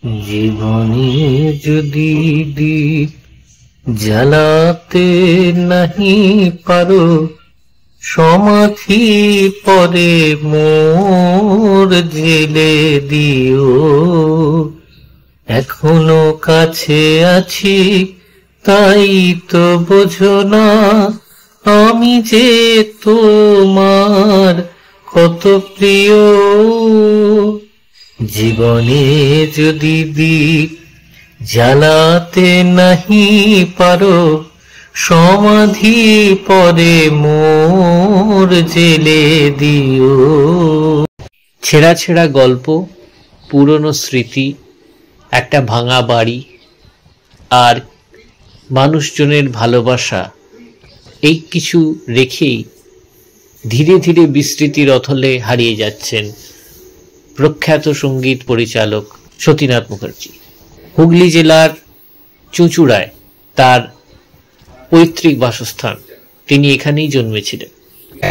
জীবনে যদি দীপ জ্বালাতে নাহি পারো, সমাধি পরে মোর জেলে দিও। এখনো কাছে আছি তাই তো বোঝো না, আমি যে তোমার কত প্রিয়। জীবনে যদি দীপ জ্বালাতে নাহি পারো, সমাধি পরে মোর জেলে দিও। ছেঁড়া ছেঁড়া গল্প, পুরনো স্মৃতি, একটা ভাঙা বাড়ি আর মানুষজনের ভালোবাসা, এই কিছু রেখেই ধীরে ধীরে বিস্মৃতির অথলে হারিয়ে যাচ্ছেন প্রখ্যাত সঙ্গীত পরিচালক সতীনাথ মুখার্জি। হুগলি জেলার চুঁচুড়ায় তার পৈতৃক বাসস্থান, তিনি এখানেই জন্মেছিলেন।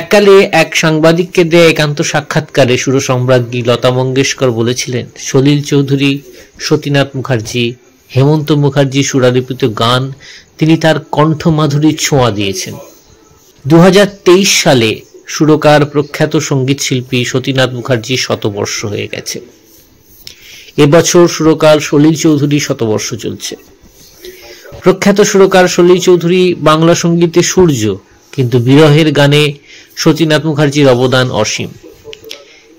এককালে এক সাংবাদিককে দেয়া একান্ত সাক্ষাৎকারে সুরসম্রাজ্ঞী লতা মঙ্গেশকর বলেছিলেন, সলিল চৌধুরী, সতীনাথ মুখার্জি, হেমন্ত মুখার্জি সুরারোপিত গান তিনি তার কণ্ঠমাধুরীর ছোঁয়া দিয়েছেন। 2023 সালে সুরকার প্রখ্যাত সঙ্গীত শিল্পী সতীনাথ মুখার্জি শতবর্ষ হয়ে গেছে। এবছর সুরকার সলিল চৌধুরী শতবর্ষ চলছে। প্রখ্যাত সুরকার সলিল চৌধুরী বাংলা সঙ্গীতে সূর্য, কিন্তু বিরহের গানে সতীনাথ মুখার্জির অবদান অসীম।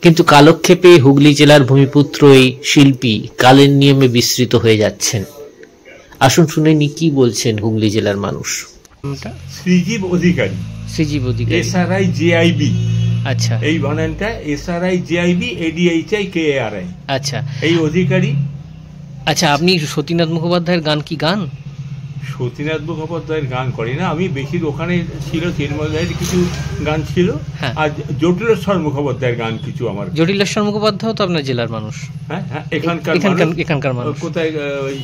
কিন্তু কালক্ষেপে হুগলি জেলার ভূমিপুত্র এই শিল্পী কালের নিয়মে বিস্মৃত হয়ে যাচ্ছেন। আসুন শুনে নি কি বলছেন হুগলি জেলার মানুষ। শ্রীজীব অধিকারী, শ্রীজীব অধিকারী, SRI JIB। আচ্ছা, এই বানানটা SRI JIB ADHI KARI। আচ্ছা, এই অধিকারী। আচ্ছা, আপনি সতীনাথ মুখোপাধ্যায়ের গান কি গান? সতীনাথ মুখোপাধ্যায়ের গান করি না আমি, বেশি ওখানে ছিল চিন্ময়ের কিছু গান ছিল, আর জটিলেশ্বর মুখোপাধ্যায়ের গান কিছু আমার। জটিলেশ্বর মুখোপাধ্যায় তো আপনার জেলার মানুষ? হ্যাঁ, এখানকার মানুষ। কোথায় ওই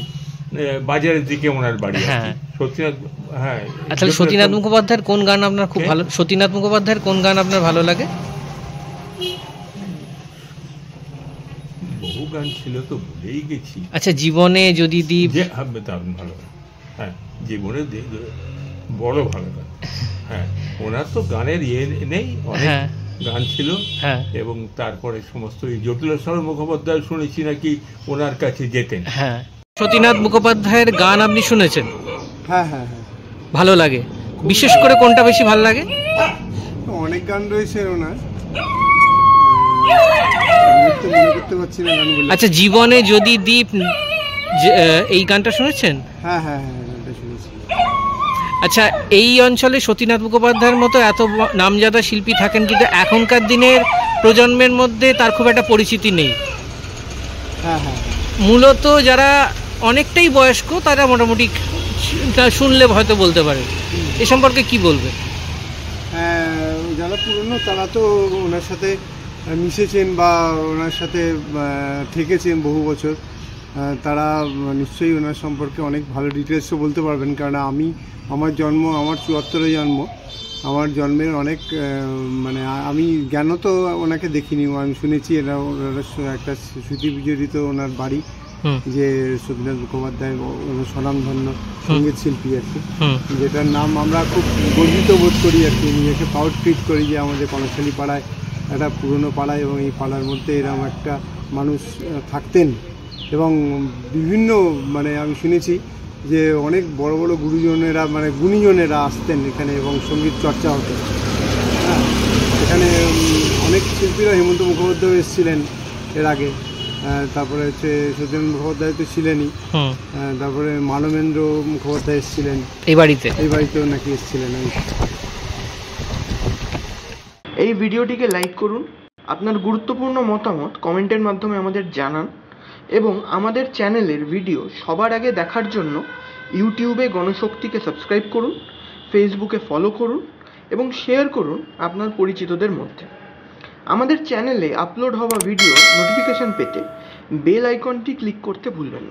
বাজারের দিকে ওনার বাড়ি। হ্যাঁ, সতীনাথ। হ্যাঁ, আসলে সতীনাথ মুখোপাধ্যায়ের কোন গান আপনার খুব ভালো? সতীনাথ মুখোপাধ্যায়ের কোন গান আপনার ভালো লাগে? বহু গান ছিল তো ভুলেই গেছি। আচ্ছা, জীবনে যদি দ্বীপ, দারুণ ভালো গান। হ্যাঁ, জীবনে বড় ভালো গান। হ্যাঁ, ওনার তো গানের নেই, অনেক গান ছিল। হ্যাঁ, এবং তারপরে সমস্ত জটিলেশ্বর মুখোপাধ্যায় শুনেছি নাকি ওনার কাছে যেতেন। হ্যাঁ, সতীনাথ মুখোপাধ্যায়ের গান আপনি শুনেছেন? হ্যাঁ হ্যাঁ হ্যাঁ, ভালো লাগে। বিশেষ করে কোনটা বেশি ভালো লাগে? অনেক গান রয়েছে ওনার, করতে পারছি না গানগুলো। আচ্ছা, জীবনে যদি দ্বীপ, এই গানটা শুনেছেন? হ্যাঁ হ্যাঁ হ্যাঁ, গানটা শুনেছি। আচ্ছা, এই অঞ্চলে সতীনাথ মুখোপাধ্যায়ের মতো এত নামজাদা শিল্পী থাকেন, কিন্তু এখনকার দিনের প্রজন্মের মধ্যে তার খুব একটা পরিচিতি নেই। হ্যাঁ হ্যাঁ, মূলত যারা অনেকটাই বয়স্ক তারা মোটামুটি শুনলে হয়তো বলতে পারে। এ সম্পর্কে কি বলবে? যারা পুরনো তারা তো ওনার সাথে মিশেছেন বা ওনার সাথে থেকেছেন বহু বছর, তারা নিশ্চয়ই ওনার সম্পর্কে অনেক ভালো ডিটেলসও বলতে পারবেন। কারণ আমার জন্ম, আমার 74-এ জন্ম, আমার জন্মের অনেক মানে আমি জ্ঞানও তো ওনাকে দেখিনি, আমি শুনেছি এটা একটা স্মৃতি বিজড়িত ওনার বাড়ি, যে সতীনাথ মুখোপাধ্যায় স্বনামধন্য সঙ্গীত শিল্পী আর কি, যেটার নাম আমরা খুব গর্বিত বোধ করি আর কি, নিজেকে প্রাউড ফিল করি যে আমাদের কনকশালী পাড়ায় একটা পুরনো পাড়ায়, এবং এই পাড়ার মধ্যে এরকম একটা মানুষ থাকতেন। এবং বিভিন্ন মানে আমি শুনেছি যে অনেক বড় বড় গুরুজনেরা, মানে গুণীজনেরা আসতেন এখানে এবং সঙ্গীত চর্চা হতো। হ্যাঁ, এখানে অনেক শিল্পীরা, হেমন্ত মুখোপাধ্যায় এসেছিলেন এর আগে, তারপরে হচ্ছে সতীনাথ মুখোপাধ্যায় তো ছিলেনই, তারপরে মানবেন্দ্র মুখোপাধ্যায় এসেছিলেন এই বাড়িতেও নাকি এসেছিলেন। এই ভিডিওটিকে লাইক করুন, আপনার গুরুত্বপূর্ণ মতামত কমেন্টের মাধ্যমে আমাদের জানান, এবং আমাদের চ্যানেলের ভিডিও সবার আগে দেখার জন্য ইউটিউবে গণশক্তিকে সাবস্ক্রাইব করুন, ফেসবুকে ফলো করুন এবং শেয়ার করুন আপনার পরিচিতদের মধ্যে। আমাদের চ্যানেলে আপলোড হওয়া ভিডিও নোটিফিকেশন পেতে বেল আইকনটি ক্লিক করতে ভুলবেন না।